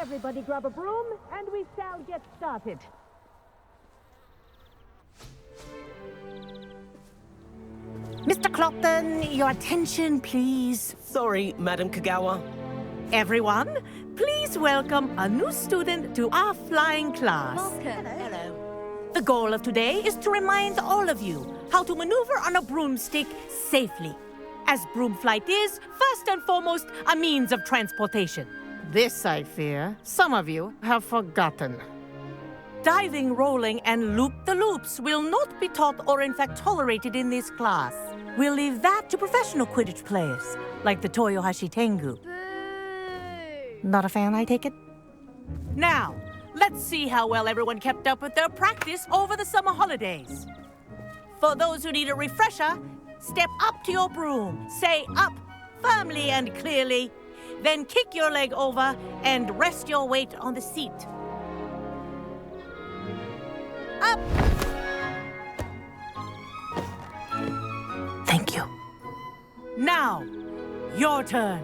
Everybody grab a broom, and we shall get started. Mr. Clopton, your attention, please. Sorry, Madam Kagawa. Everyone, please welcome a new student to our flying class. Welcome. Hello. The goal of today is to remind all of you how to maneuver on a broomstick safely, as broom flight is, first and foremost, a means of transportation. This, I fear, some of you have forgotten. Diving, rolling, and loop-the-loops will not be taught or in fact tolerated in this class. We'll leave that to professional Quidditch players, like the Toyohashi Tengu. Boo! Not a fan, I take it? Now, let's see how well everyone kept up with their practice over the summer holidays. For those who need a refresher, step up to your broom, say up firmly and clearly, then kick your leg over and rest your weight on the seat. Up! Thank you. Now, your turn.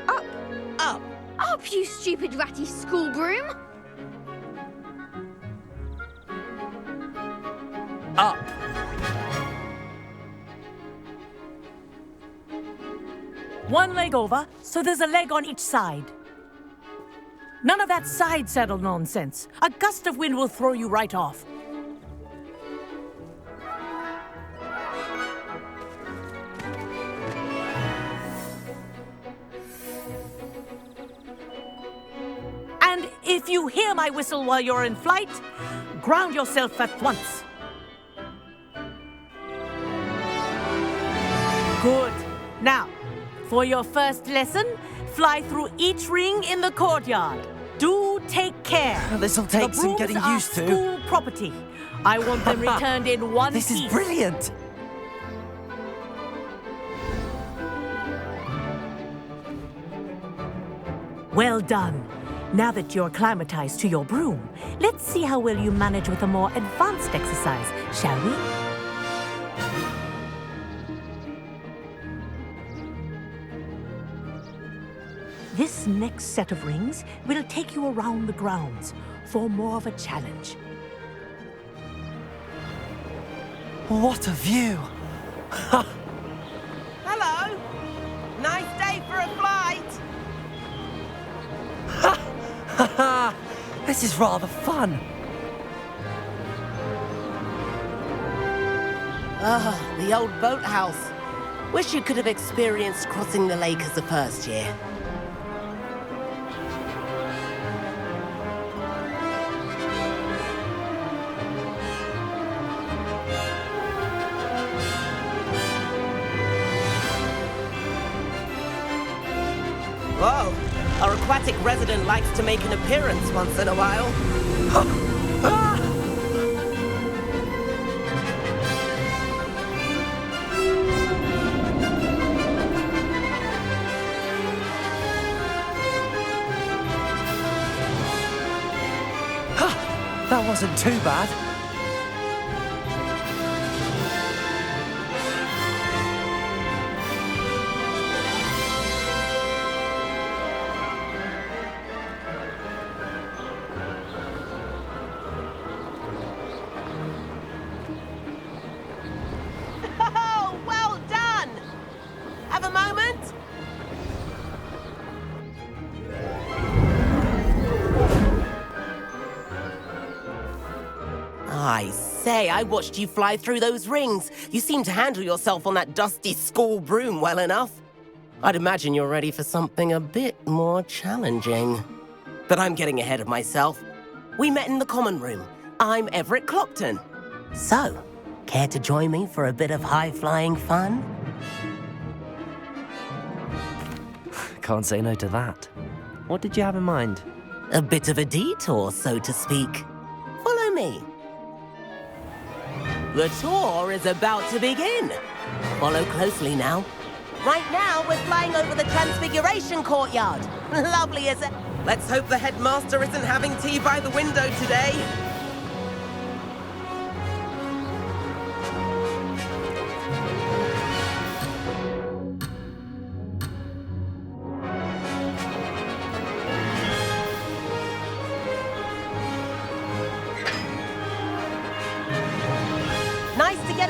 Up! Up. Up, you stupid ratty school broom! Up. One leg over, so there's a leg on each side. None of that side saddle nonsense. A gust of wind will throw you right off. And if you hear my whistle while you're in flight, ground yourself at once. Good. Now, for your first lesson, fly through each ring in the courtyard. Do take care. This'll take The some brooms getting are used to. School property. I want them returned in one This piece. is brilliant! Well done. Now that you're acclimatized to your broom, let's see how well you manage with a more advanced exercise, shall we? This next set of rings will take you around the grounds for more of a challenge. What a view! Hello. Nice day for a flight. This is rather fun. Ah, the old boathouse. Wish you could have experienced crossing the lake as a first year. Whoa, our aquatic resident likes to make an appearance once in a while. That wasn't too bad. Oh, well done! Have a moment? I say, I watched you fly through those rings. You seem to handle yourself on that dusty school broom well enough. I'd imagine you're ready for something a bit more challenging. But I'm getting ahead of myself. We met in the common room. I'm Everett Clopton. So, care to join me for a bit of high-flying fun? Can't say no to that. What did you have in mind? A bit of a detour, so to speak. Follow me. The tour is about to begin. Follow closely now. Right now, we're flying over the Transfiguration Courtyard. Lovely, is it? Let's hope the headmaster isn't having tea by the window today.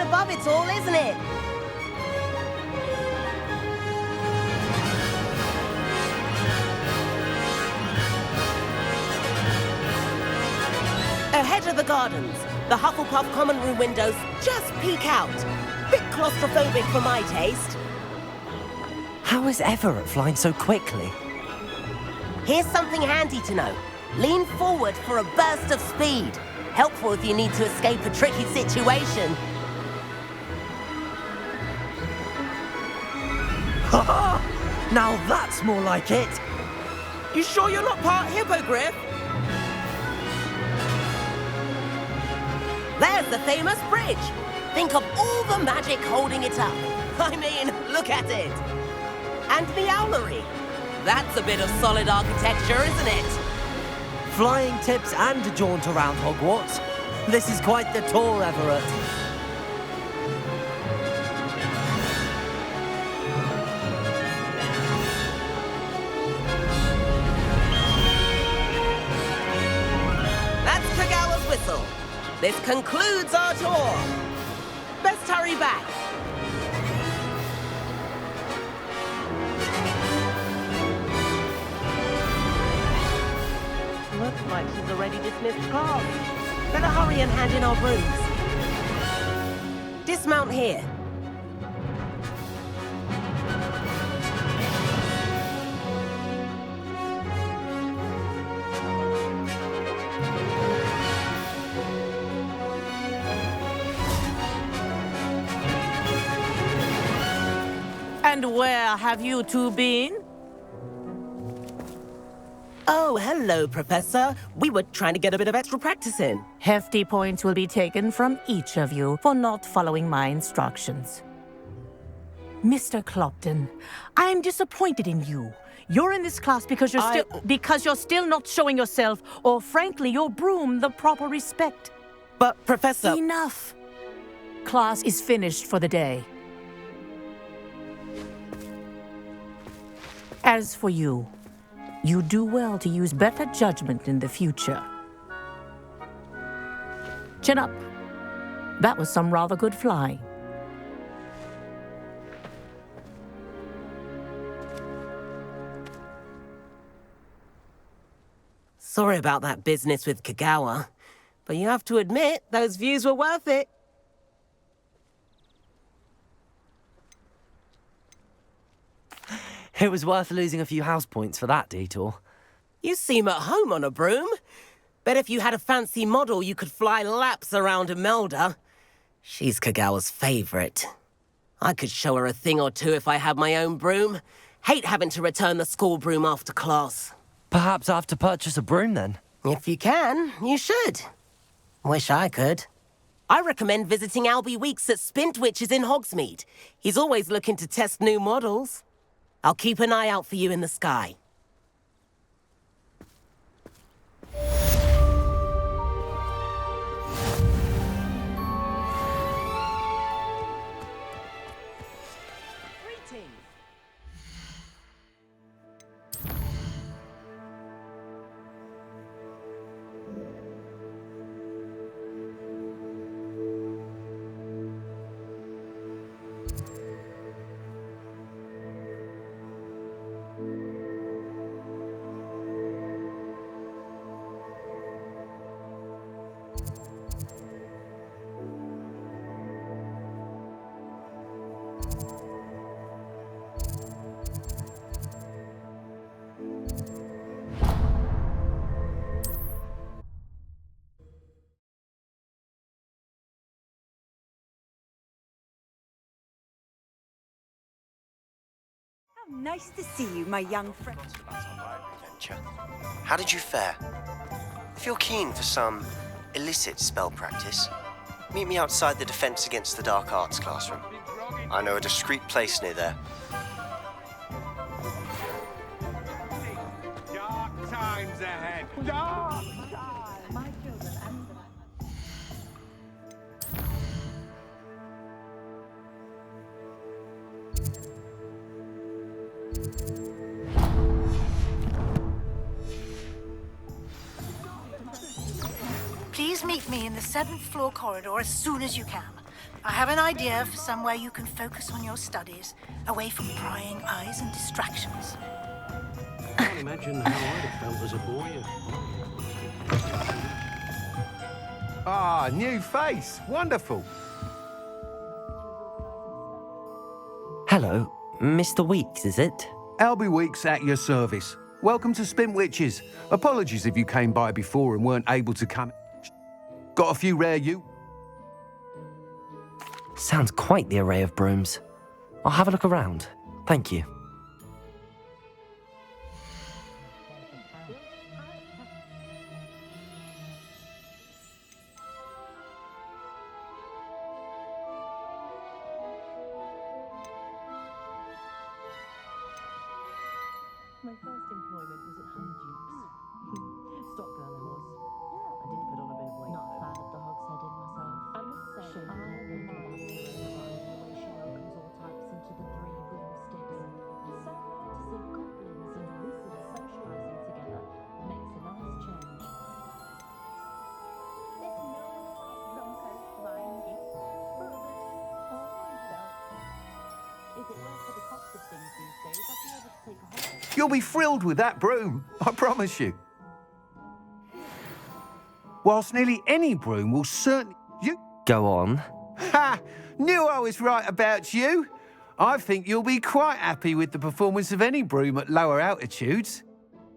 above it all, isn't it? Ahead of the gardens, the Hufflepuff common room windows just peek out. Bit claustrophobic for my taste. How is Everett flying so quickly? Here's something handy to know. Lean forward for a burst of speed. Helpful if you need to escape a tricky situation. Ha! Now that's more like it! You sure you're not part hippogriff? There's the famous bridge. Think of all the magic holding it up. I mean, look at it. And the owlery. That's a bit of solid architecture, isn't it? Flying tips and a jaunt around Hogwarts. This is quite the tour, Everett. That's Kagawa's whistle. This concludes our tour. Best hurry back. Looks like she's already dismissed class. Better hurry and hand in our brooms. Dismount here. And where have you two been? Oh, hello, Professor. We were trying to get a bit of extra practice in. Hefty points will be taken from each of you for not following my instructions. Mr. Clopton, I'm disappointed in you. You're in this class because you're still not showing yourself, or frankly, your broom the proper respect. But, Professor... Enough. Class is finished for the day. As for you, you do well to use better judgment in the future. Chin up. That was some rather good flying. Sorry about that business with Kagawa, but you have to admit, those views were worth it. It was worth losing a few house points for that detour. You seem at home on a broom. Bet if you had a fancy model, you could fly laps around Imelda. She's Kagawa's favorite. I could show her a thing or two if I had my own broom. Hate having to return the school broom after class. Perhaps I have to purchase a broom then? If you can, you should. Wish I could. I recommend visiting Albie Weeks at Spintwitches in Hogsmeade. He's always looking to test new models. I'll keep an eye out for you in the sky. Greetings. Nice to see you, my young friend. How did you fare? If you're keen for some illicit spell practice, meet me outside the Defense Against the Dark Arts classroom. I know a discreet place near there. Dark times ahead. Dark times. My children and Please meet me in the 7th floor corridor as soon as you can. I have an idea for somewhere you can focus on your studies, away from prying eyes and distractions. I can't imagine how I'd have felt as a boy. Ah, new face. Wonderful. Hello, Mr. Weeks, is it? Albie Weeks at your service. Welcome to Spintwitches. Apologies if you came by before and weren't able to come. Got a few rare Sounds quite the array of brooms. I'll have a look around. Thank you. My first employment was at Honeyduke's. Stock girl I was. I did put on a bit of weight. Not a fan of the hogsheaded myself. I must say, I admire the way she welcomes all types into the 3 broomsticks. So rare to see goblins and wizards socialising together. Makes a nice change. There's no like Broncos flying gifts for others or myself. If it weren't for the cost of things these days, I'd be able to take a holiday. You'll be thrilled with that broom, I promise you. Whilst nearly any broom will certainly... Go on. Ha! Knew I was right about you. I think you'll be quite happy with the performance of any broom at lower altitudes.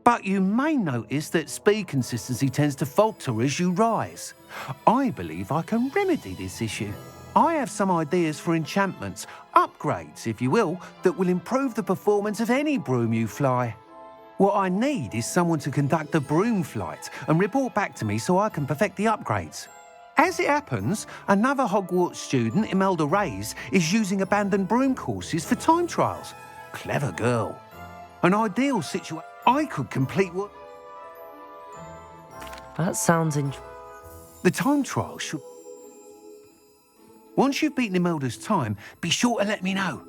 But you may notice that speed consistency tends to falter as you rise. I believe I can remedy this issue. I have some ideas for enchantments, upgrades, if you will, that will improve the performance of any broom you fly. What I need is someone to conduct a broom flight and report back to me so I can perfect the upgrades. As it happens, another Hogwarts student, Imelda Reyes, is using abandoned broom courses for time trials. Clever girl. An ideal situation. I could complete what... That sounds The time trial should... Once you've beaten Imelda's time, be sure to let me know.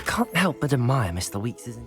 Can't help but admire Mr. Weeks'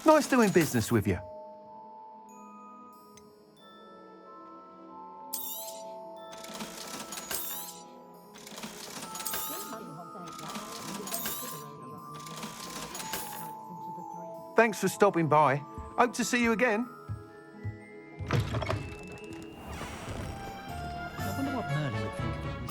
Nice doing business with you. Thanks for stopping by. Hope to see you again. I wonder what Merlin would think of it.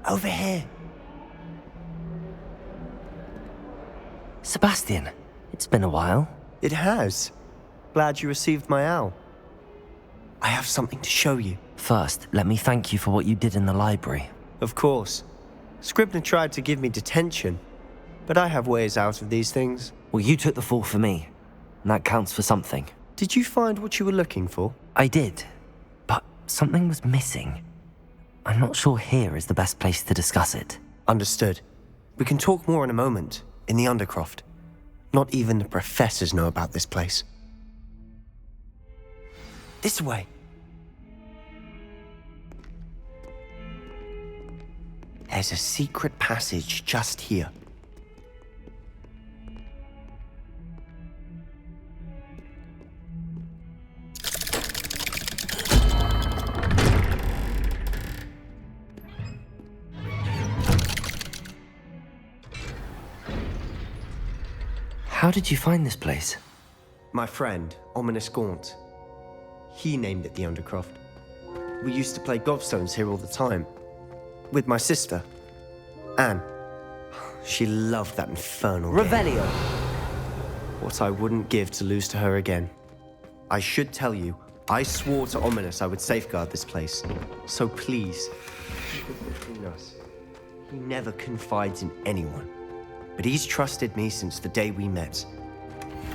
Over here. Sebastian, it's been a while. It has. Glad you received my owl. I have something to show you. First, let me thank you for what you did in the library. Of course. Scribner tried to give me detention, but I have ways out of these things. Well, you took the fall for me, and that counts for something. Did you find what you were looking for? I did, but something was missing. I'm not sure here is the best place to discuss it. Understood. We can talk more in a moment, in the Undercroft. Not even the professors know about this place. This way. There's a secret passage just here. How did you find this place? My friend, Ominous Gaunt. He named it the Undercroft. We used to play gobstones here all the time. With my sister, Anne. She loved that infernal game. Revelio! What I wouldn't give to lose to her again. I should tell you, I swore to Ominous I would safeguard this place. So please, keep it between us. He never confides in anyone. But he's trusted me since the day we met.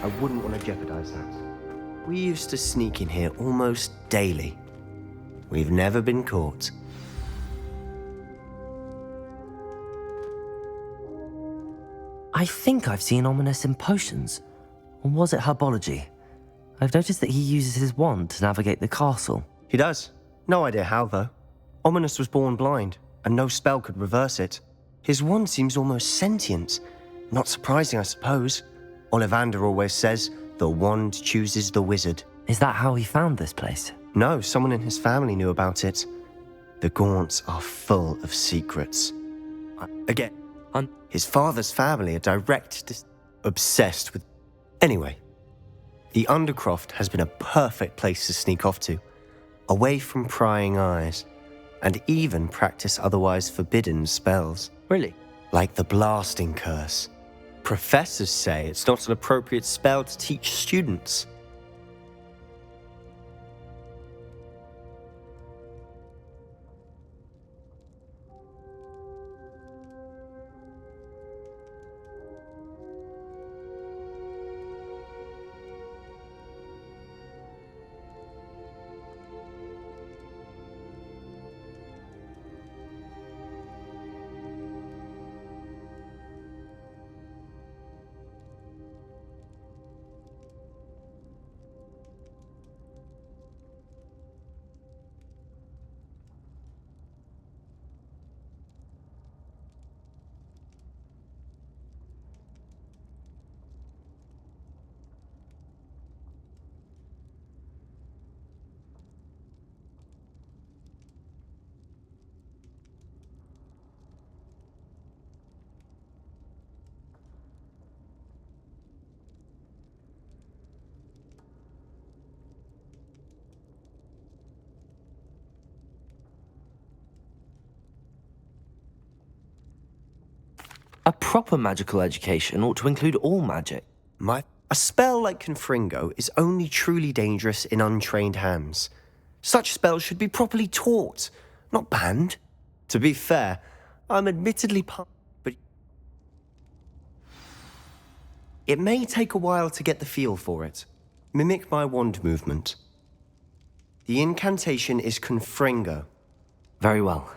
I wouldn't want to jeopardize that. We used to sneak in here almost daily. We've never been caught. I think I've seen Ominous in potions. Or was it herbology? I've noticed that he uses his wand to navigate the castle. He does. No idea how, though. Ominous was born blind, and no spell could reverse it. His wand seems almost sentient. Not surprising, I suppose. Ollivander always says, the wand chooses the wizard. Is that how he found this place? No, someone in his family knew about it. The Gaunts are full of secrets. Again, his father's family are obsessed with... Anyway, the Undercroft has been a perfect place to sneak off to, away from prying eyes, and even practice otherwise forbidden spells. Really? Like the blasting curse. Professors say it's not an appropriate spell to teach students. A proper magical education ought to include all magic. A spell like Confringo is only truly dangerous in untrained hands. Such spells should be properly taught, not banned. To be fair, I'm admittedly but it may take a while to get the feel for it. Mimic my wand movement. The incantation is Confringo. Very well.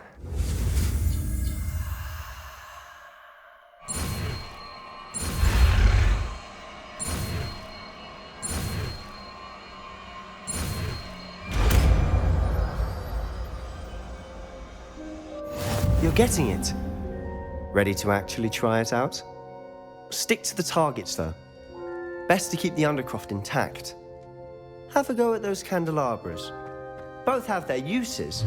You're getting it. Ready to actually try it out? Stick to the targets, though. Best to keep the Undercroft intact. Have a go at those candelabras. Both have their uses,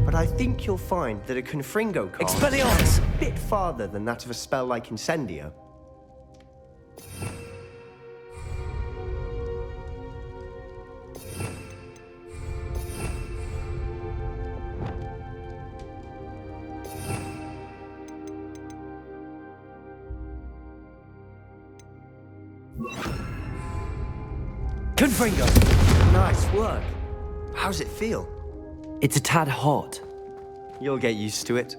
but I think you'll find that a Confringo cast Expelliarmus! a bit farther than that of a spell like Incendio. Confringo! Nice work. How's it feel? It's a tad hot. You'll get used to it.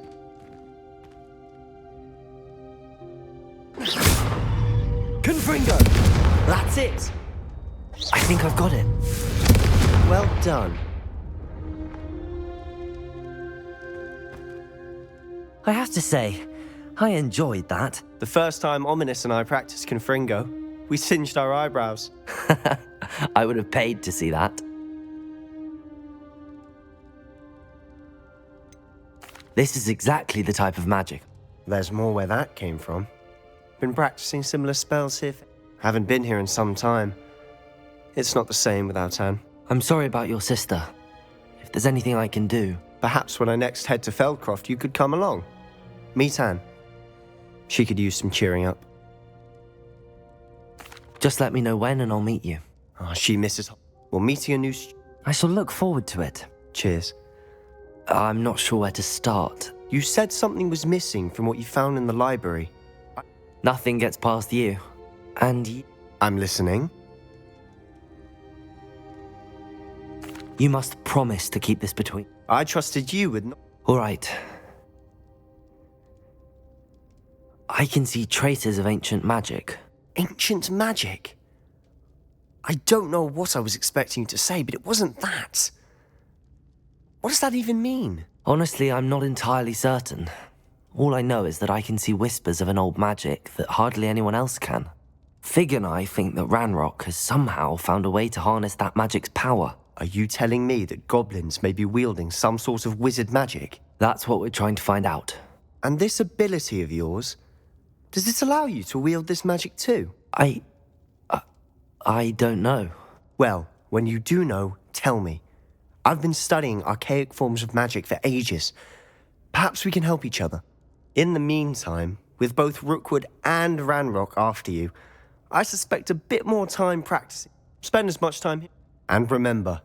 Confringo! That's it! I think I've got it. Well done. I have to say, I enjoyed that. The first time Ominous and I practiced Confringo, we singed our eyebrows. I would have paid to see that. This is exactly the type of magic. There's more where that came from. Been practicing similar spells here. Haven't been here in some time. It's not the same without Anne. I'm sorry about your sister. If there's anything I can do... Perhaps when I next head to Feldcroft, you could come along. Meet Anne. She could use some cheering up. Just let me know when and I'll meet you. Oh, she misses... We're meeting a new... I shall look forward to it. Cheers. I'm not sure where to start. You said something was missing from what you found in the library. Nothing gets past you. And I'm listening. You must promise to keep this between... I trusted you with... All right. I can see traces of ancient magic. Ancient magic? I don't know what I was expecting you to say, but it wasn't that. What does that even mean? Honestly, I'm not entirely certain. All I know is that I can see whispers of an old magic that hardly anyone else can. Fig and I think that Ranrock has somehow found a way to harness that magic's power. Are you telling me that goblins may be wielding some sort of wizard magic? That's what we're trying to find out. And this ability of yours, does it allow you to wield this magic too? I don't know. Well, when you do know, tell me. I've been studying archaic forms of magic for ages. Perhaps we can help each other. In the meantime, with both Rookwood and Ranrock after you, I suspect a bit more time practicing. Spend as much time here. And remember,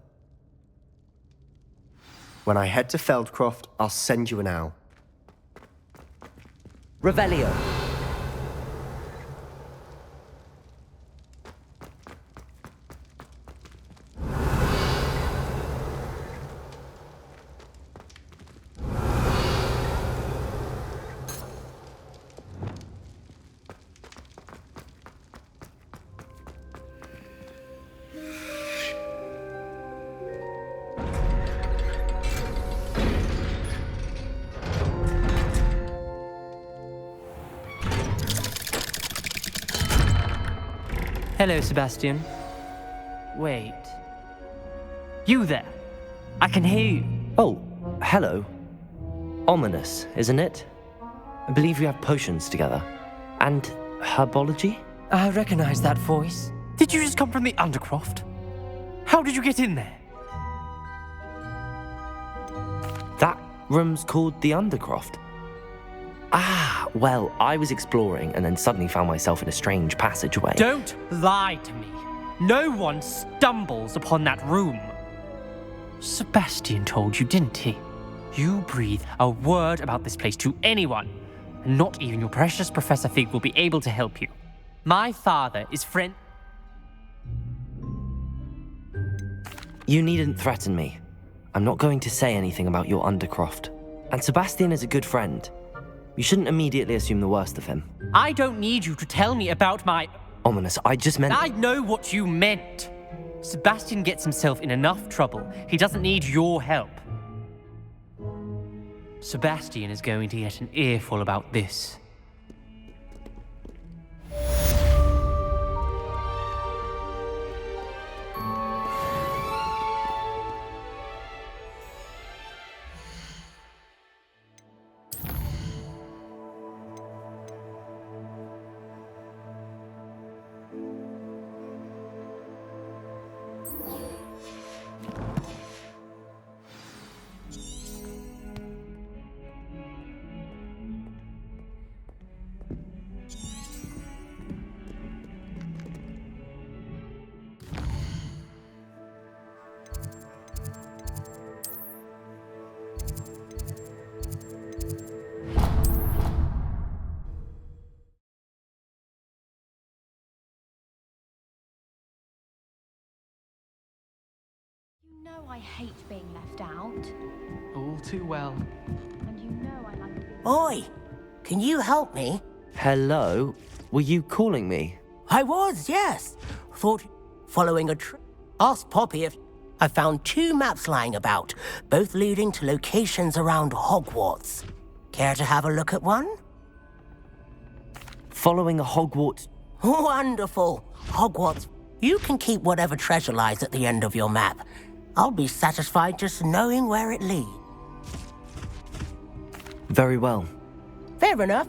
when I head to Feldcroft, I'll send you an owl. Revelio. Hello, Sebastian. Wait. You there? I can hear you. Oh, hello. Ominous, isn't it? I believe we have potions together. And herbology? I recognize that voice. Did you just come from the Undercroft? How did you get in there? That room's called the Undercroft. Ah, well, I was exploring and then suddenly found myself in a strange passageway. Don't lie to me. No one stumbles upon that room. Sebastian told you, didn't he? You breathe a word about this place to anyone, and not even your precious Professor Fig will be able to help you. My father is friend... You needn't threaten me. I'm not going to say anything about your Undercroft. And Sebastian is a good friend. You shouldn't immediately assume the worst of him. I don't need you to tell me about my... Ominous, I just meant... I know what you meant. Sebastian gets himself in enough trouble. He doesn't need your help. Sebastian is going to get an earful about this. know I hate being left out. All too well. And you know I like being... Oi, can you help me? Hello? Were you calling me? I was, yes. Thought following a trip. Asked Poppy if I found 2 maps lying about, both leading to locations around Hogwarts. Care to have a look at one? Following a Hogwarts... Wonderful. Hogwarts. You can keep whatever treasure lies at the end of your map. I'll be satisfied just knowing where it leads. Very well. Fair enough.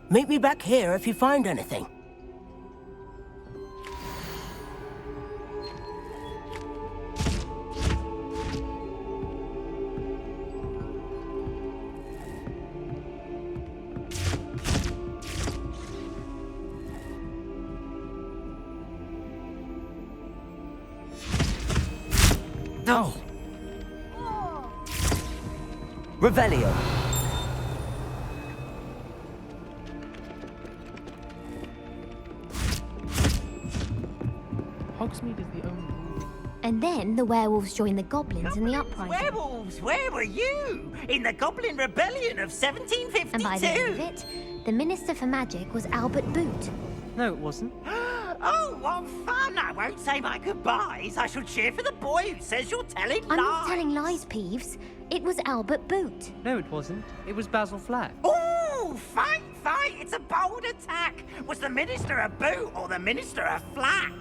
Meet me back here if you find anything. Oh! Revelio. Hogsmeade is the only... And then the werewolves joined the goblins in the uprising. Werewolves, where were you? In the Goblin Rebellion of 1752? And by the end of it, the Minister for Magic was Albert Boot. No, it wasn't. Oh, what fun! I won't say my goodbyes. I shall cheer for the boy who says you're telling lies. I'm not telling lies, Peeves. It was Albert Boot. No, it wasn't. It was Basil Flack. Oh, fight! It's a bold attack. Was the Minister a boot or the Minister a flack?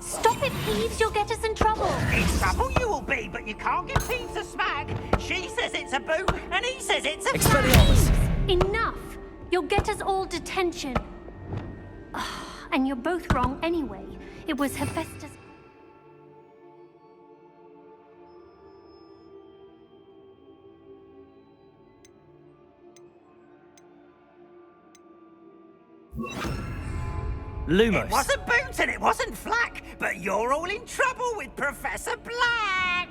Stop it, Peeves. You'll get us in trouble. In trouble you will be, but you can't give Peeves a smack. She says it's a boot, and he says it's a Expelliarmus! Enough! You'll get us all detention. And you're both wrong anyway. It was Hephaestus. Lumos. It wasn't Boot and it wasn't Flack, but you're all in trouble with Professor Black!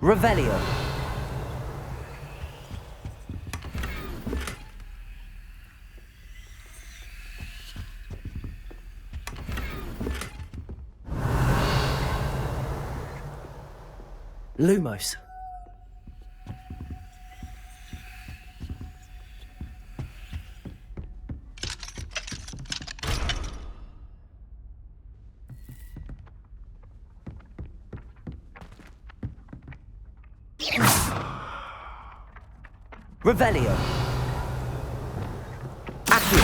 Revelio. Lumos. Revelio. Accio.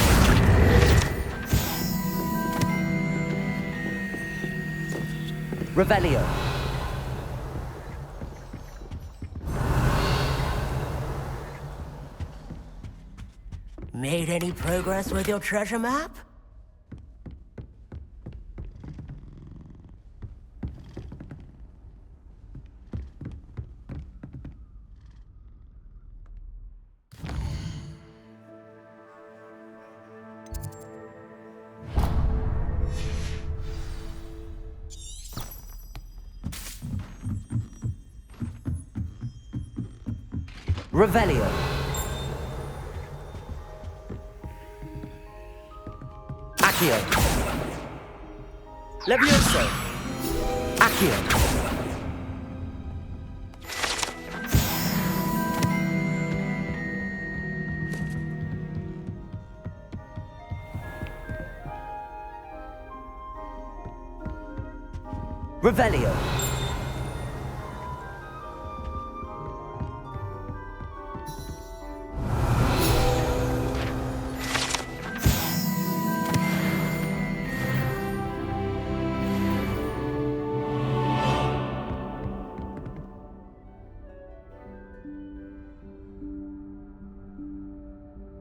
Revelio. Made any progress with your treasure map? Revelio. Accio. Levioso. Accio. Revelio.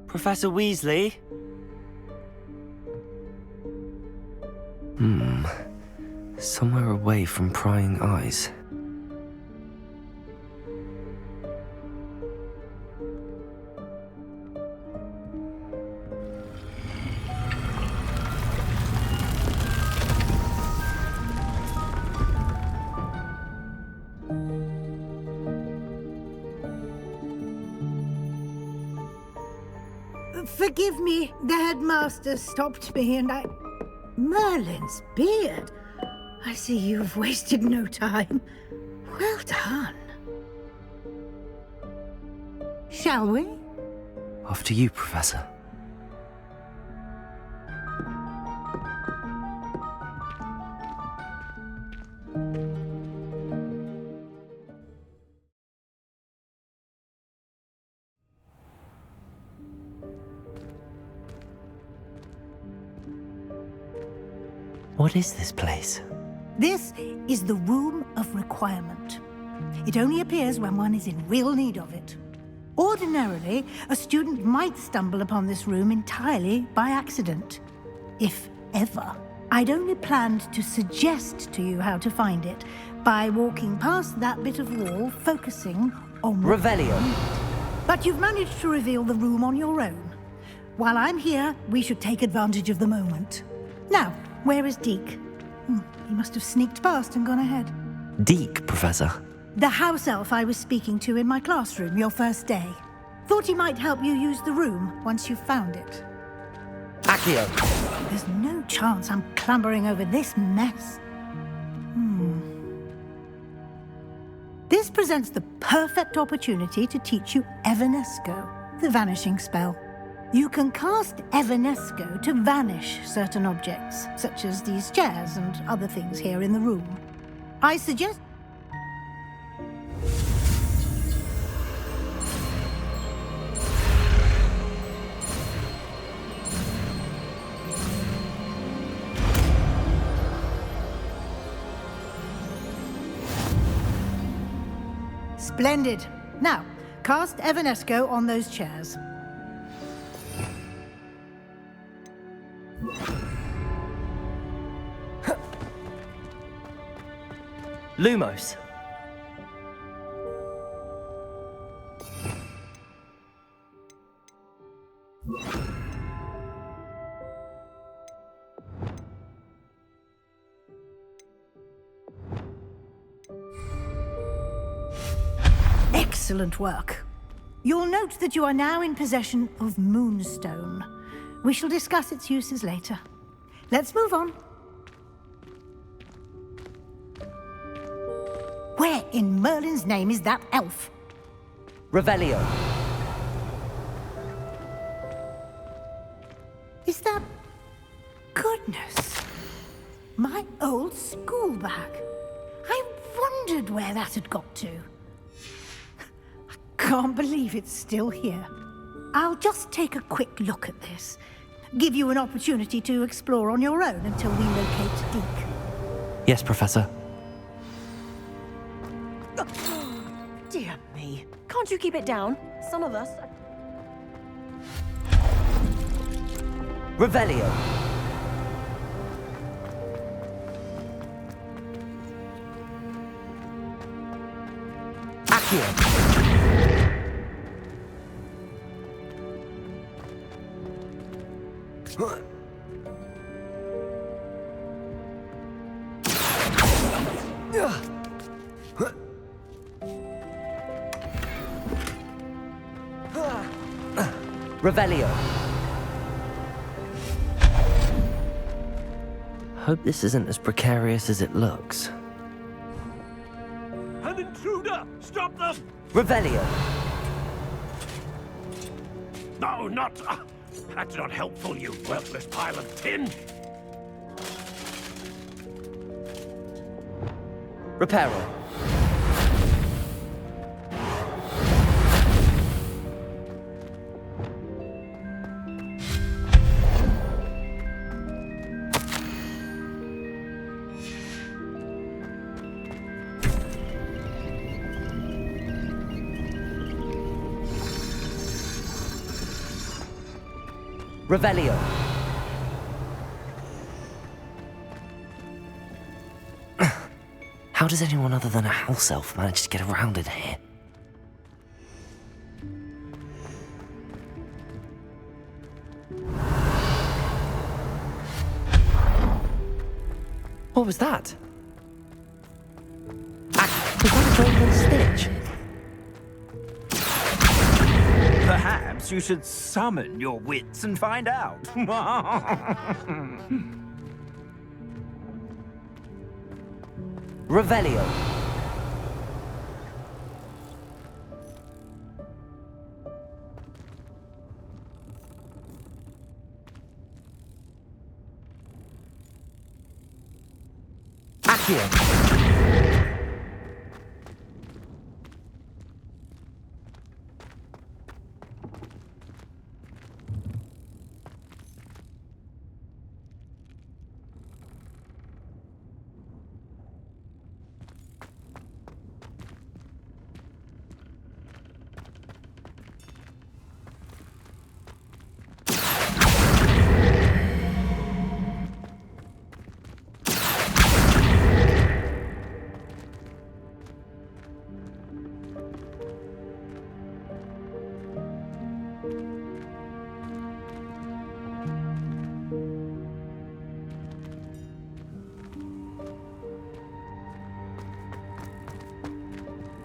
Professor Weasley? Somewhere away from prying eyes. Forgive me, the headmaster stopped me and I... Merlin's beard. I see you've wasted no time. Well done. Shall we? After you, Professor. What is this place? This is the Room of Requirement. It only appears when one is in real need of it. Ordinarily, a student might stumble upon this room entirely by accident. If ever. I'd only planned to suggest to you how to find it by walking past that bit of wall, focusing on... Revelio. But you've managed to reveal the room on your own. While I'm here, we should take advantage of the moment. Now, where is Deke? He must have sneaked past and gone ahead. Deke, Professor. The house elf I was speaking to in my classroom your first day. Thought he might help you use the room once you've found it. Accio. There's no chance I'm clambering over this mess. This presents the perfect opportunity to teach you Evanesco, the vanishing spell. You can cast Evanesco to vanish certain objects, such as these chairs and other things here in the room. I suggest... Splendid. Now, cast Evanesco on those chairs. Lumos. Excellent work. You'll note that you are now in possession of Moonstone. We shall discuss its uses later. Let's move on. Where in Merlin's name is that elf? Revelio. Is that... Goodness. My old school bag. I wondered where that had got to. I can't believe it's still here. I'll just take a quick look at this. Give you an opportunity to explore on your own until we locate Deke. Yes, Professor. Dear me. Can't you keep it down? Some of us... Revelio. Accio. Revelio. Hope this isn't as precarious as it looks. An intruder! Stop them! Revelio. No, not... that's not helpful, you worthless pile of tin! Reparo. Revelio. How does anyone other than a house elf manage to get around in here? What was that? Was that a golden stitch? Perhaps you should summon your wits and find out. Revelio. Accio.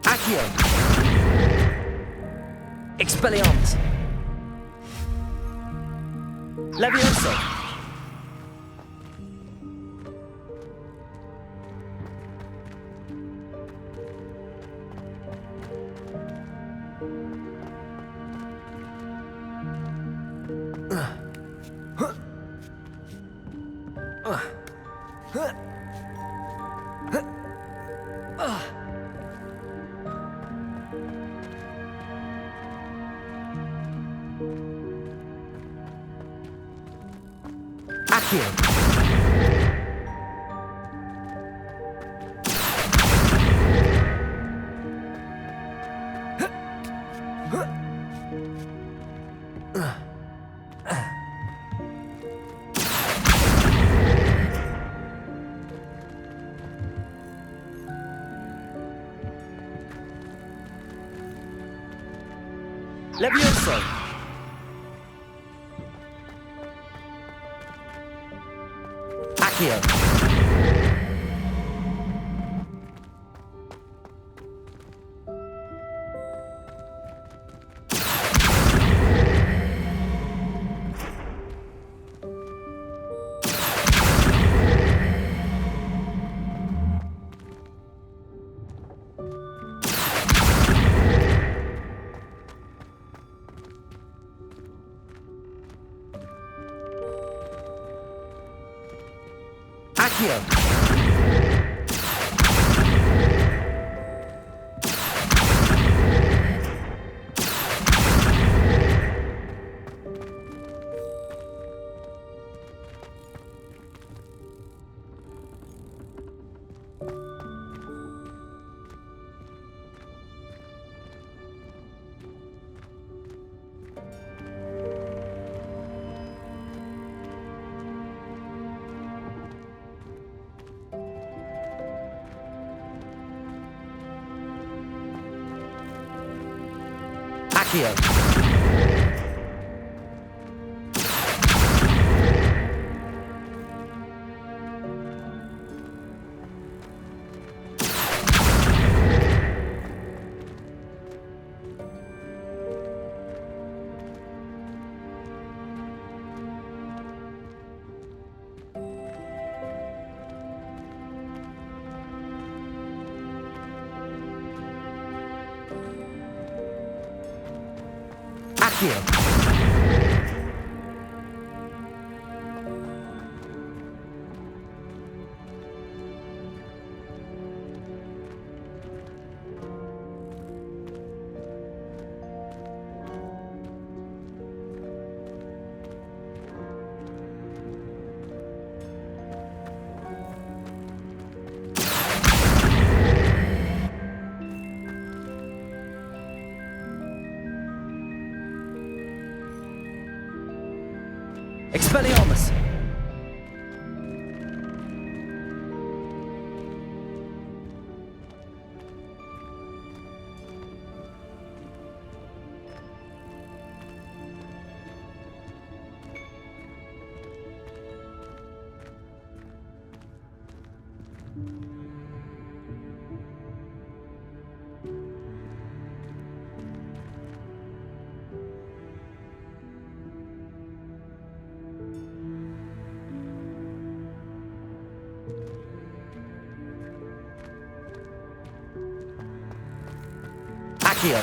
Accio. Expelliarmus. Levioso. Accio. Levioso. Accio. Accio. Accio. Expelliarmus! Accio.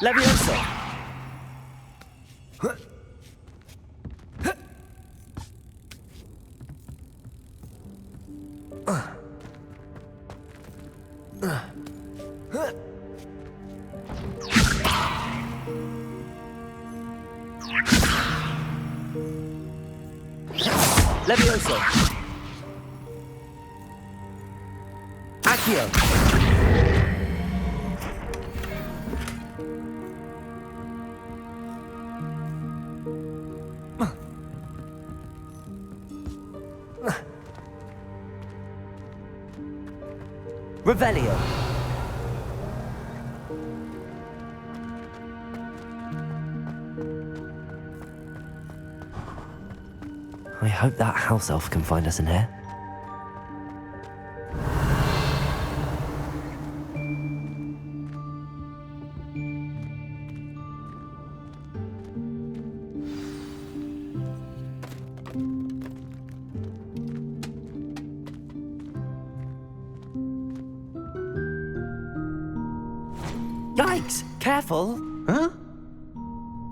Levioso! Levioso! Accio! Revelio. I hope that house elf can find us in here. Yikes! Careful! Huh?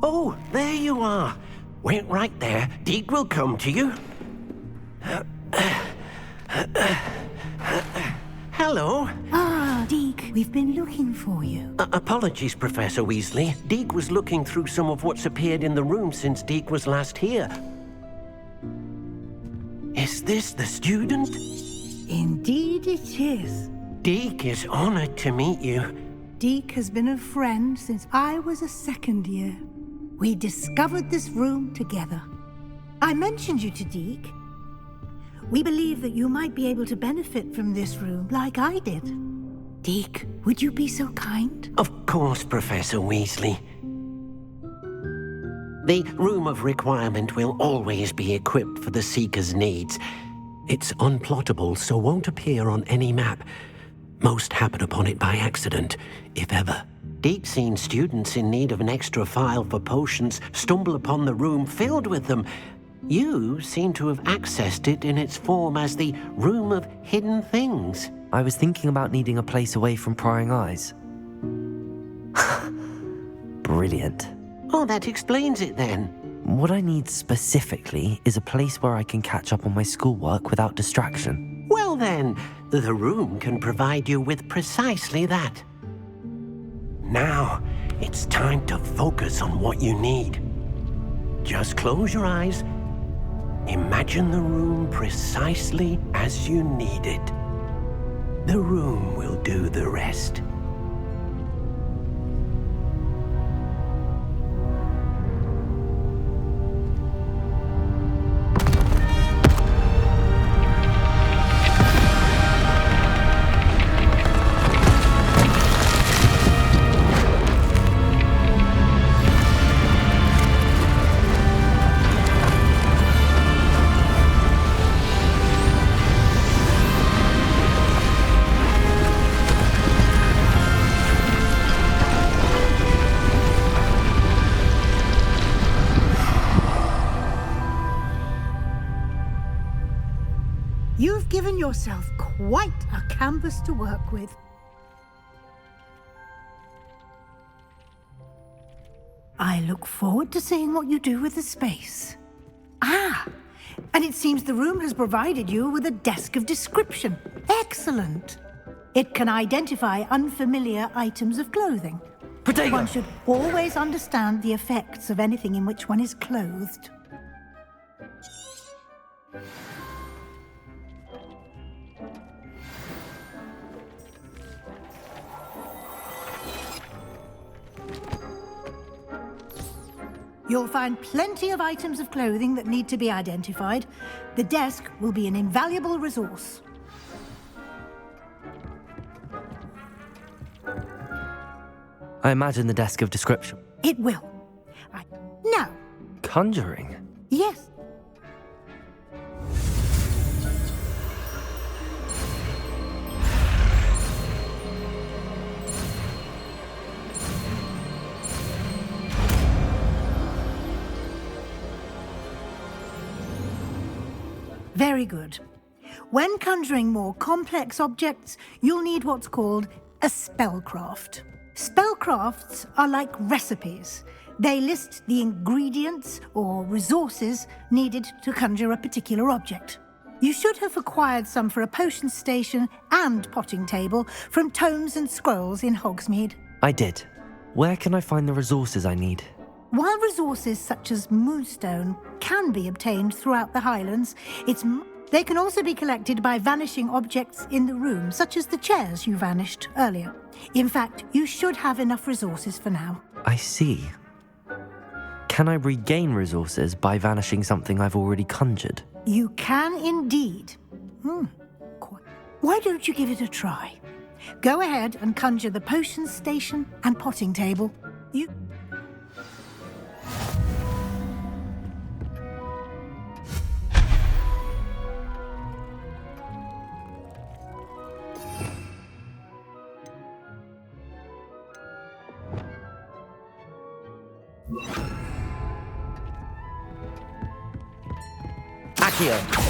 Oh, there you are. Wait right there. Deke will come to you. Hello. Ah, Deke, we've been looking for you. Apologies, Professor Weasley. Deke was looking through some of what's appeared in the room since Deke was last here. Is this the student? Indeed it is. Deke is honored to meet you. Deke has been a friend since I was a second year. We discovered this room together. I mentioned you to Deke. We believe that you might be able to benefit from this room like I did. Deke, would you be so kind? Of course, Professor Weasley. The Room of Requirement will always be equipped for the Seeker's needs. It's unplottable, so won't appear on any map. Most happen upon it by accident, if ever. Deke's seen students in need of an extra file for potions stumble upon the room filled with them. You seem to have accessed it in its form as the Room of Hidden Things. I was thinking about needing a place away from prying eyes. Brilliant. Oh, that explains it then. What I need specifically is a place where I can catch up on my schoolwork without distraction. Well then, the room can provide you with precisely that. Now, it's time to focus on what you need. Just close your eyes. Imagine the room precisely as you need it. The room will do the rest. You've given yourself quite a canvas to work with. I look forward to seeing what you do with the space. Ah, and it seems the room has provided you with a desk of description. Excellent. It can identify unfamiliar items of clothing. Protego! One should always understand the effects of anything in which one is clothed. You'll find plenty of items of clothing that need to be identified. The desk will be an invaluable resource. I imagine the desk of description. It will. Now. Conjuring? Yes. Very good. When conjuring more complex objects, you'll need what's called a spellcraft. Spellcrafts are like recipes. They list the ingredients or resources needed to conjure a particular object. You should have acquired some for a potion station and potting table from tomes and scrolls in Hogsmeade. I did. Where can I find the resources I need? While resources such as moonstone can be obtained throughout the Highlands, they can also be collected by vanishing objects in the room, such as the chairs you vanished earlier. In fact, you should have enough resources for now. I see. Can I regain resources by vanishing something I've already conjured? You can indeed. Why don't you give it a try? Go ahead and conjure the potion station and potting table. Accio.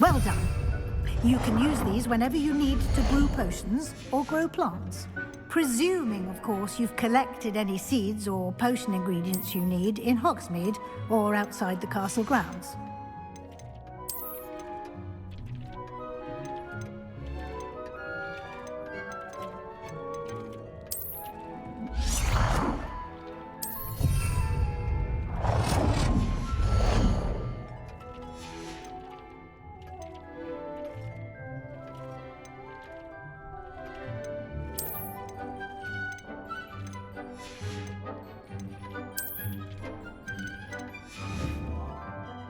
Well done. You can use these whenever you need to brew potions or grow plants. Presuming, of course, you've collected any seeds or potion ingredients you need in Hogsmeade or outside the castle grounds.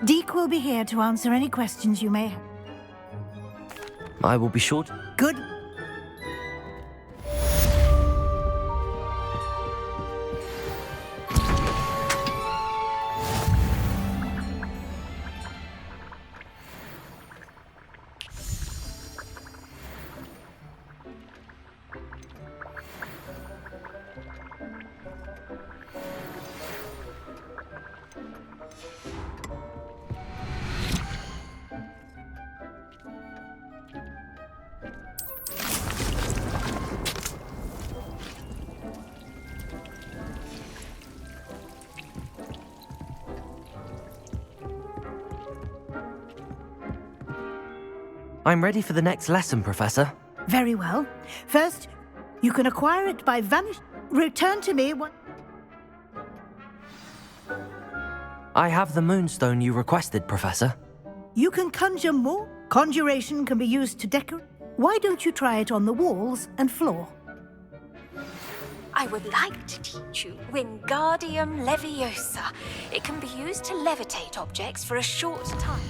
Deke will be here to answer any questions you may have. I will be sure to... Good. I'm ready for the next lesson, Professor. Very well. First, you can acquire it by Return to me when... I have the moonstone you requested, Professor. You can conjure more. Conjuration can be used to decorate. Why don't you try it on the walls and floor? I would like to teach you Wingardium Leviosa. It can be used to levitate objects for a short time.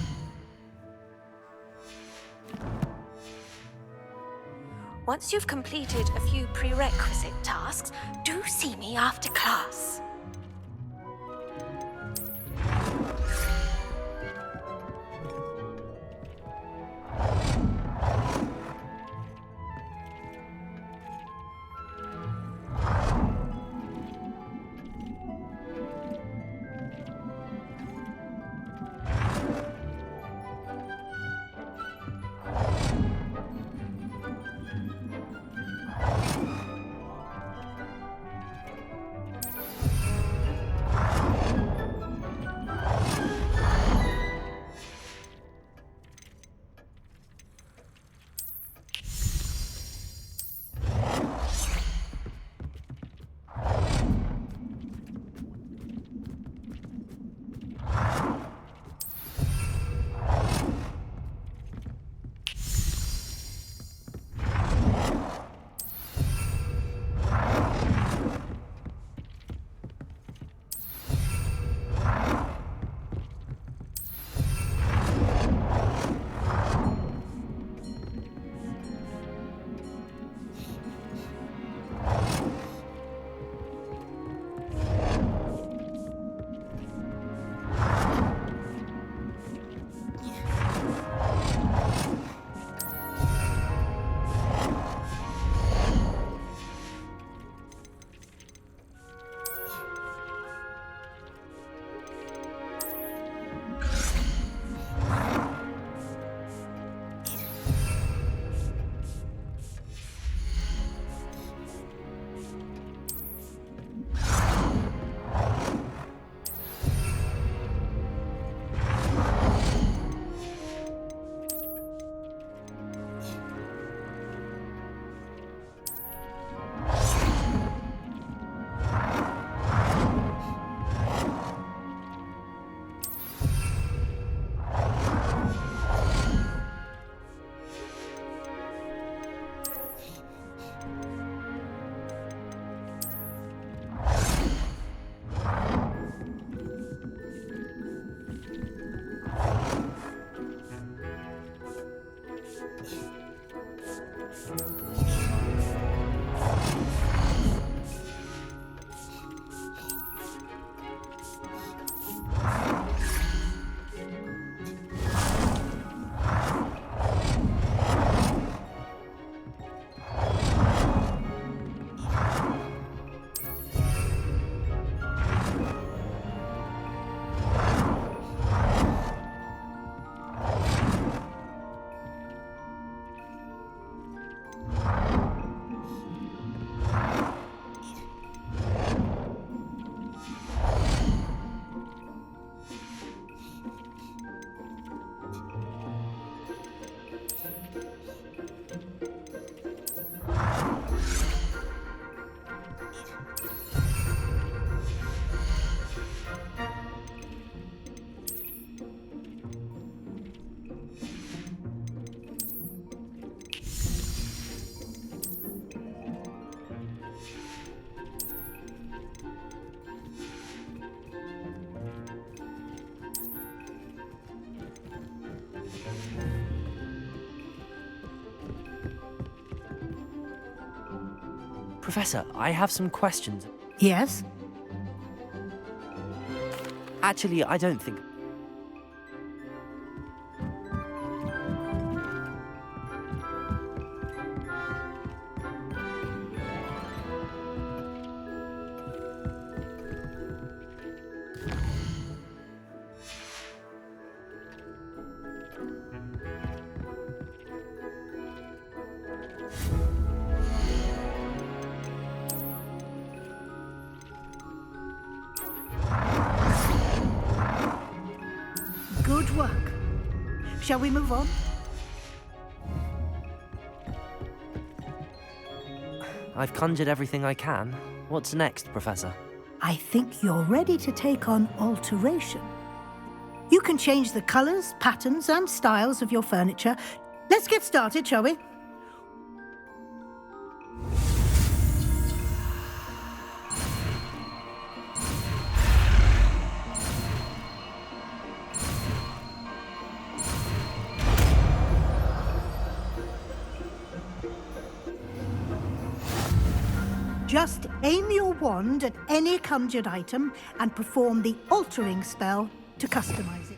Once you've completed a few prerequisite tasks, do see me after class. Professor, I have some questions. Yes? Actually, I don't think... Good work. Shall we move on? I've conjured everything I can. What's next, Professor? I think you're ready to take on alteration. You can change the colours, patterns, and styles of your furniture. Let's get started, shall we? Just aim your wand at any conjured item and perform the altering spell to customize it.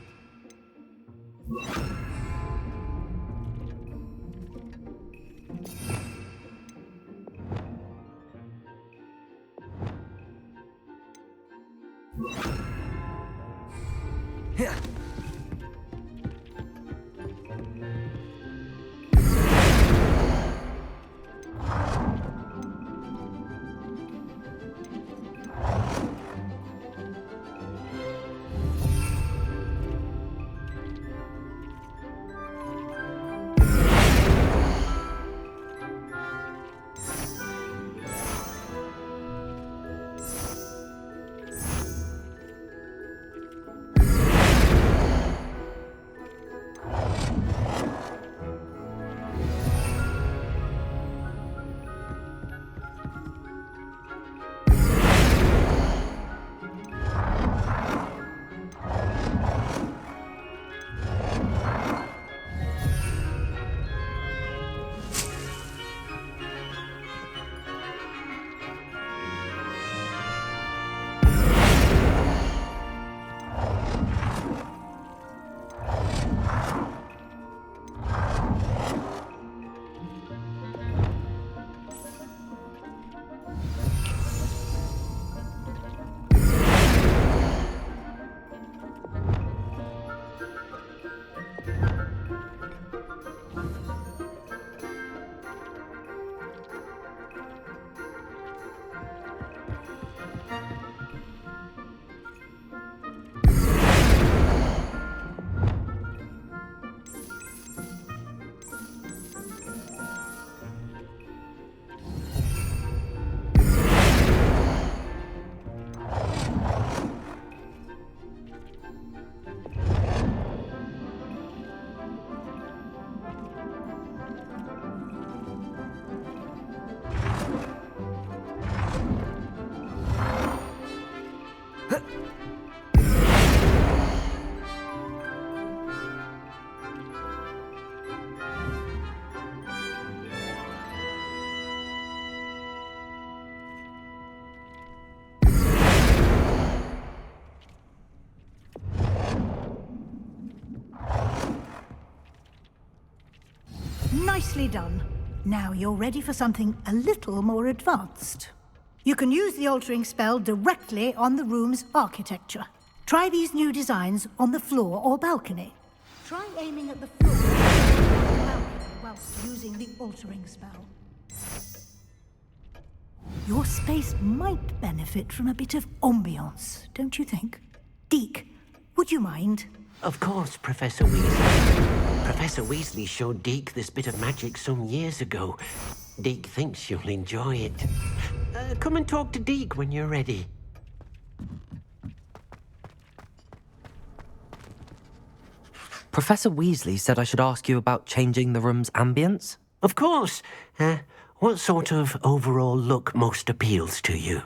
Nicely done. Now you're ready for something a little more advanced. You can use the altering spell directly on the room's architecture. Try these new designs on the floor or balcony. Try aiming at the floor whilst using the altering spell. Your space might benefit from a bit of ambiance, don't you think? Deke, would you mind? Of course, Professor Weasley. Professor Weasley showed Deke this bit of magic some years ago. Deke thinks you'll enjoy it. Come and talk to Deke when you're ready. Professor Weasley said I should ask you about changing the room's ambience? Of course. What sort of overall look most appeals to you?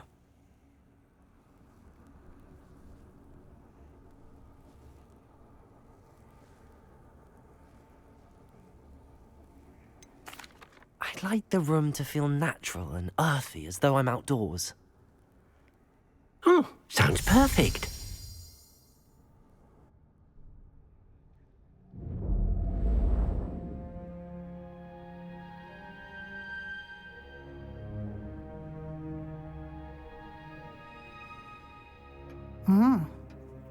I I'd like the room to feel natural and earthy, as though I'm outdoors. Oh, sounds perfect.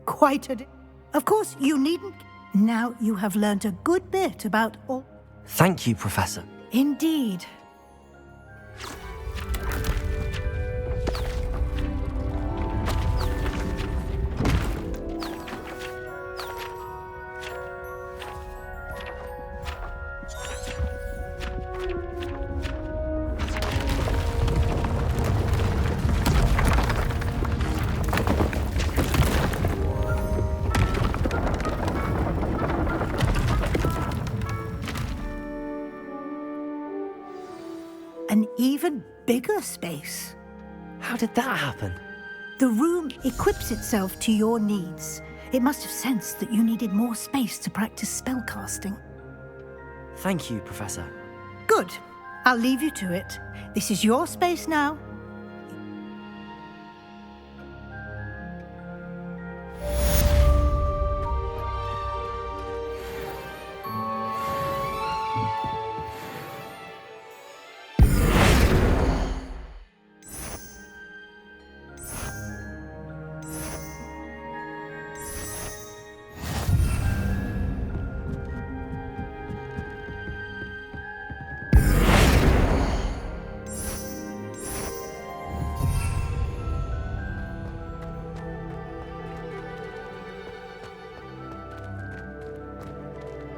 Quite a... Of course, you needn't... Now you have learnt a good bit about all... Thank you, Professor. Indeed. An even bigger space. How did that happen? The room equips itself to your needs. It must have sensed that you needed more space to practice spellcasting. Thank you, Professor. Good. I'll leave you to it. This is your space now.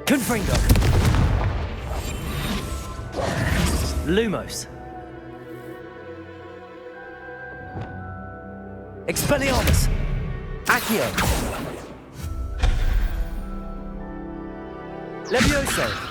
Confringo! Lumos! Expelliarmus! Accio! Levioso!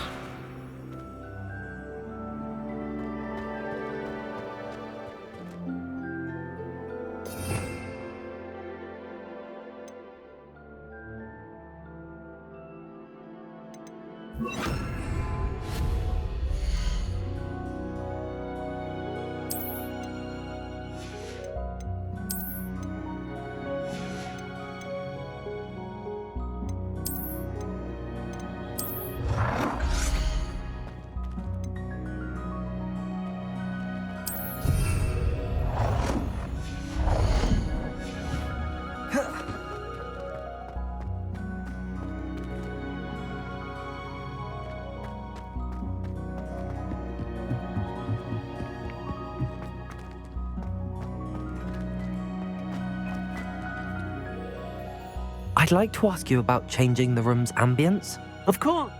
I'd like to ask you about changing the room's ambience. Of course.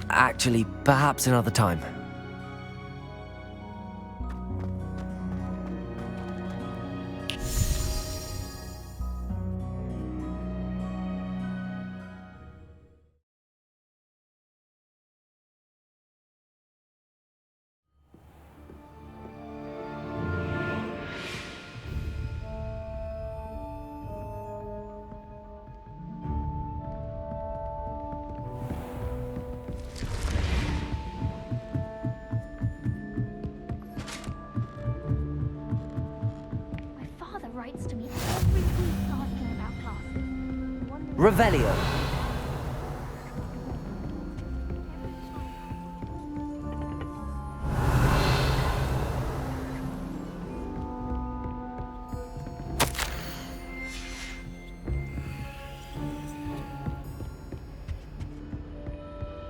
Actually, perhaps another time. Writes to me every week asking about classes. Revelio.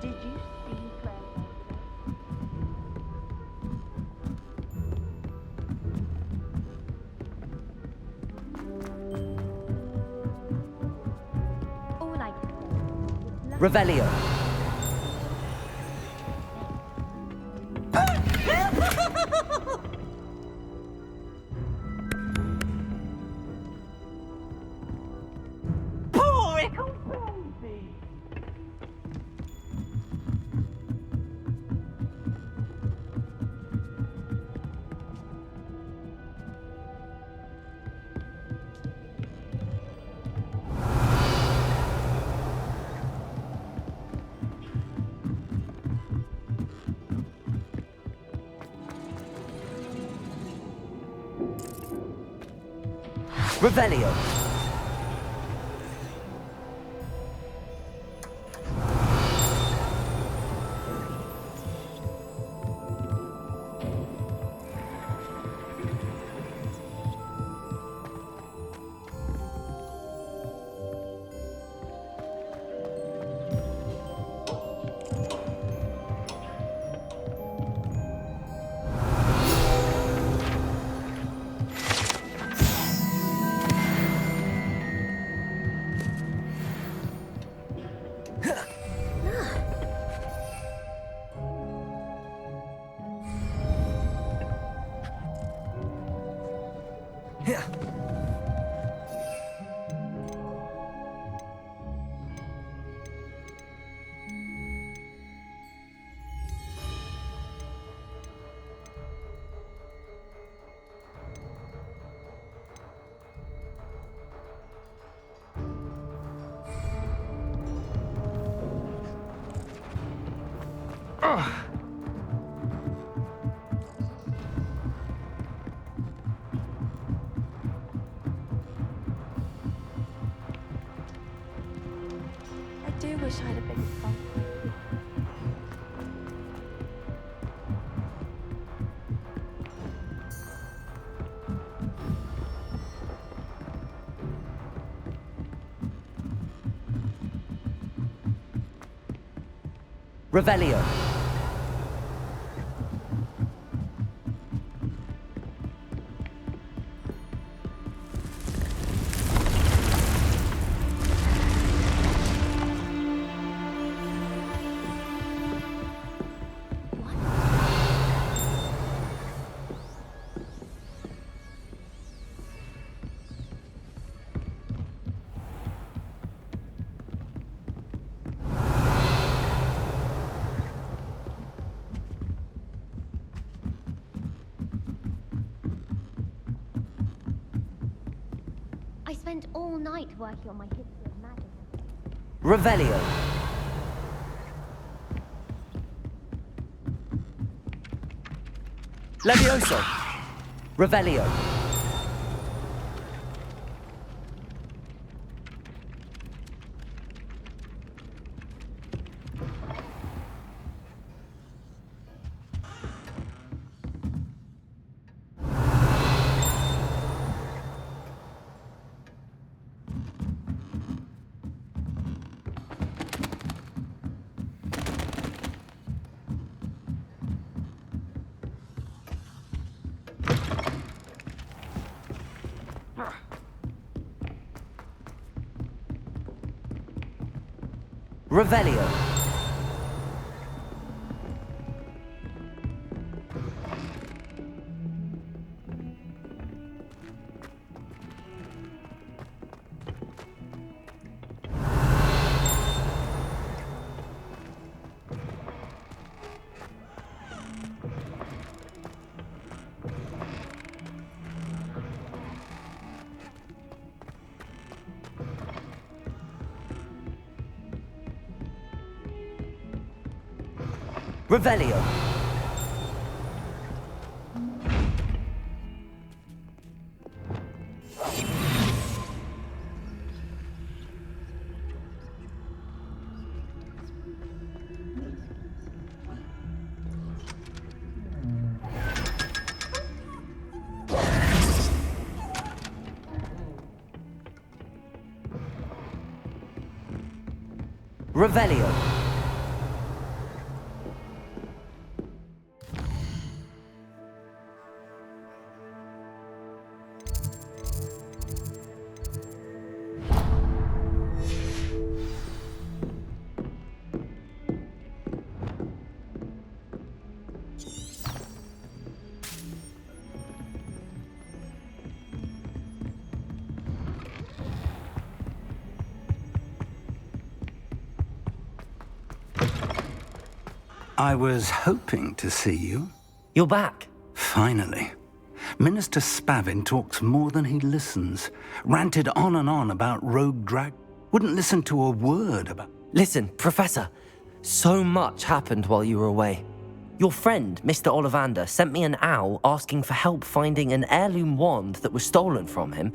Did you see Claire? Revelio. Revelio. I do wish I had a bigger phone. Revelio. I spent all night working on my history of magic. Revelio. Levioso. Revelio. Revelio. Revelio. Revelio. I was hoping to see you. You're back. Finally. Minister Spavin talks more than he listens. Ranted on and on about rogue drag. Wouldn't listen to a word about... Listen, Professor. So much happened while you were away. Your friend, Mr. Ollivander, sent me an owl asking for help finding an heirloom wand that was stolen from him.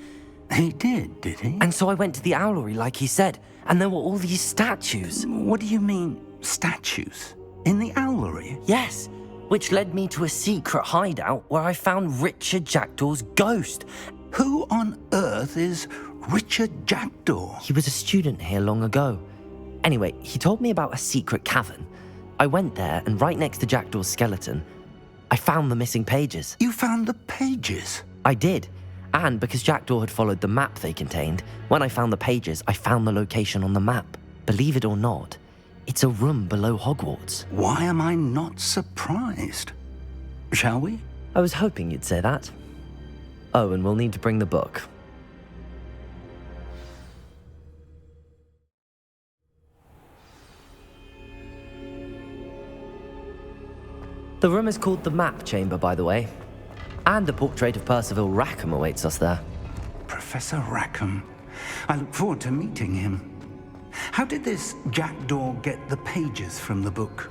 He did he? And so I went to the owlery like he said, and there were all these statues. What do you mean, statues? In the owlery? Yes, which led me to a secret hideout where I found Richard Jackdaw's ghost. Who on earth is Richard Jackdaw? He was a student here long ago. Anyway, he told me about a secret cavern. I went there, and right next to Jackdaw's skeleton, I found the missing pages. You found the pages? I did. And because Jackdaw had followed the map they contained, when I found the pages, I found the location on the map. Believe it or not, it's a room below Hogwarts. Why am I not surprised? Shall we? I was hoping you'd say that. Oh, and we'll need to bring the book. The room is called the Map Chamber, by the way. And a portrait of Percival Rackham awaits us there. Professor Rackham. I look forward to meeting him. How did this Jackdaw get the pages from the book?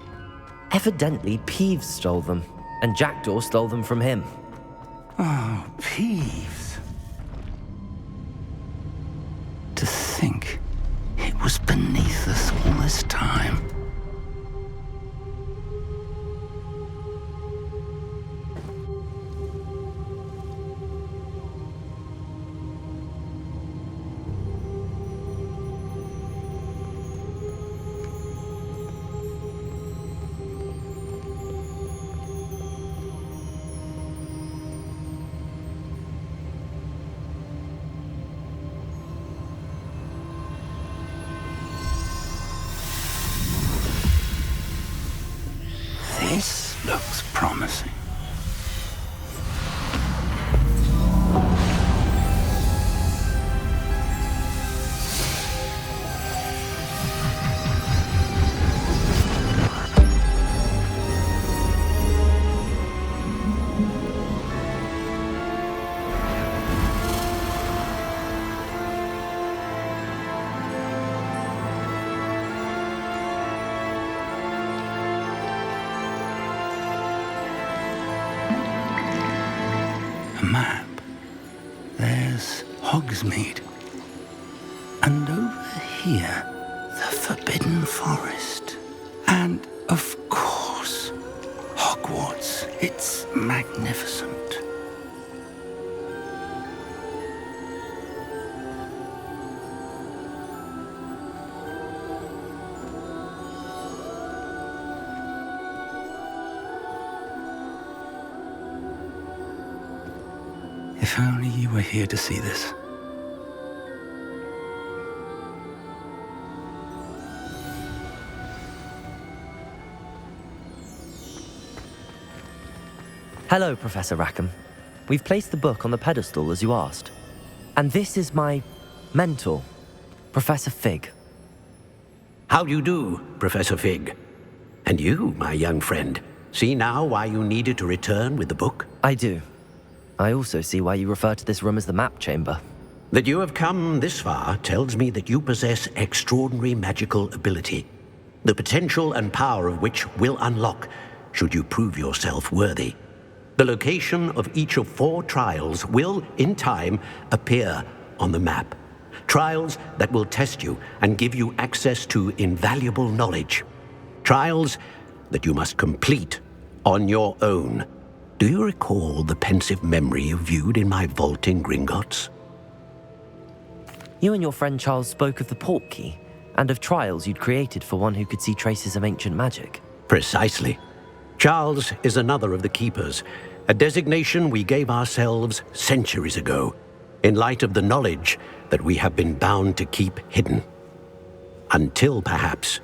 Evidently, Peeves stole them, and Jackdaw stole them from him. Oh, Peeves. To think it was beneath us all this time. This looks promising. Map. There's Hogsmeade. And over here, the Forbidden Forest. And, of course, Hogwarts. It's magnificent. If only you were here to see this. Hello, Professor Rackham. We've placed the book on the pedestal as you asked. And this is my mentor, Professor Fig. How do you do, Professor Fig? And you, my young friend, see now why you needed to return with the book? I do. I also see why you refer to this room as the Map Chamber. That you have come this far tells me that you possess extraordinary magical ability, the potential and power of which will unlock should you prove yourself worthy. The location of each of 4 trials will, in time, appear on the map. Trials that will test you and give you access to invaluable knowledge. Trials that you must complete on your own. Do you recall the pensive memory you viewed in my vault in Gringotts? You and your friend Charles spoke of the Portkey, and of trials you'd created for one who could see traces of ancient magic. Precisely. Charles is another of the Keepers, a designation we gave ourselves centuries ago, in light of the knowledge that we have been bound to keep hidden. Until, perhaps,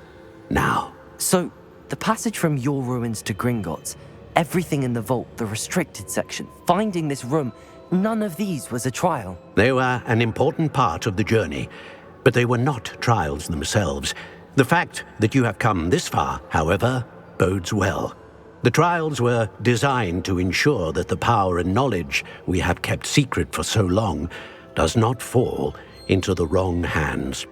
now. So, the passage from your ruins to Gringotts, everything in the vault, the restricted section, finding this room, none of these was a trial. They were an important part of the journey, but they were not trials themselves. The fact that you have come this far, however, bodes well. The trials were designed to ensure that the power and knowledge we have kept secret for so long does not fall into the wrong hands.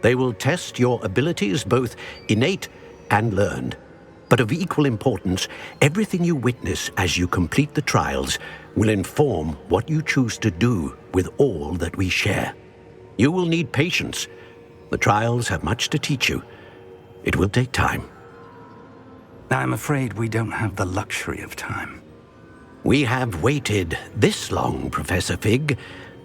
They will test your abilities, both innate and learned. But of equal importance, everything you witness as you complete the trials will inform what you choose to do with all that we share. You will need patience. The trials have much to teach you. It will take time. I'm afraid we don't have the luxury of time. We have waited this long, Professor Fig.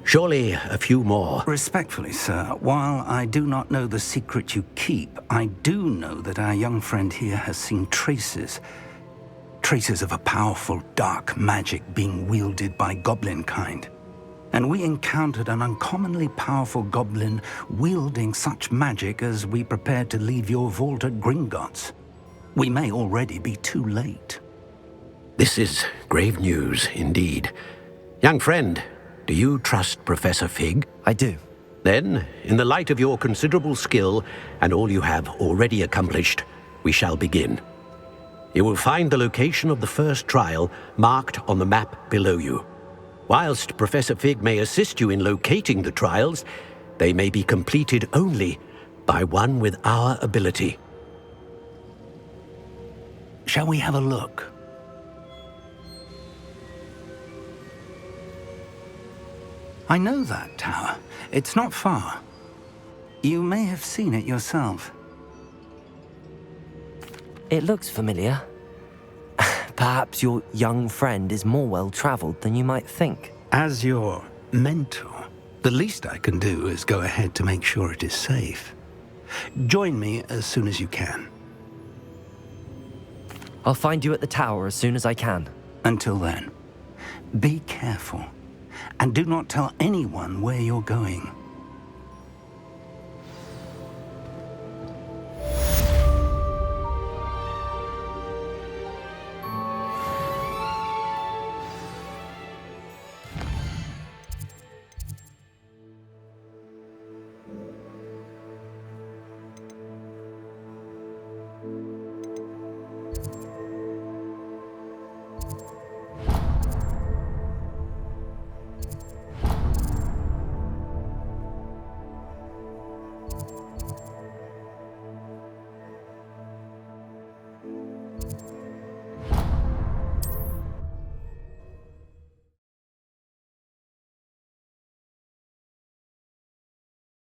Surely a few more. Respectfully, sir, while I do not know the secret you keep, I do know that our young friend here has seen traces of a powerful dark magic being wielded by goblin kind. And we encountered an uncommonly powerful goblin wielding such magic as we prepared to leave your vault at Gringotts. We may already be too late. This is grave news indeed. Young friend, do you trust Professor Fig? I do. Then, in the light of your considerable skill and all you have already accomplished, we shall begin. You will find the location of the first trial marked on the map below you. Whilst Professor Fig may assist you in locating the trials, they may be completed only by one with our ability. Shall we have a look? I know that tower. It's not far. You may have seen it yourself. It looks familiar. Perhaps your young friend is more well-traveled than you might think. As your mentor, the least I can do is go ahead to make sure it is safe. Join me as soon as you can. I'll find you at the tower as soon as I can. Until then, be careful, and do not tell anyone where you're going.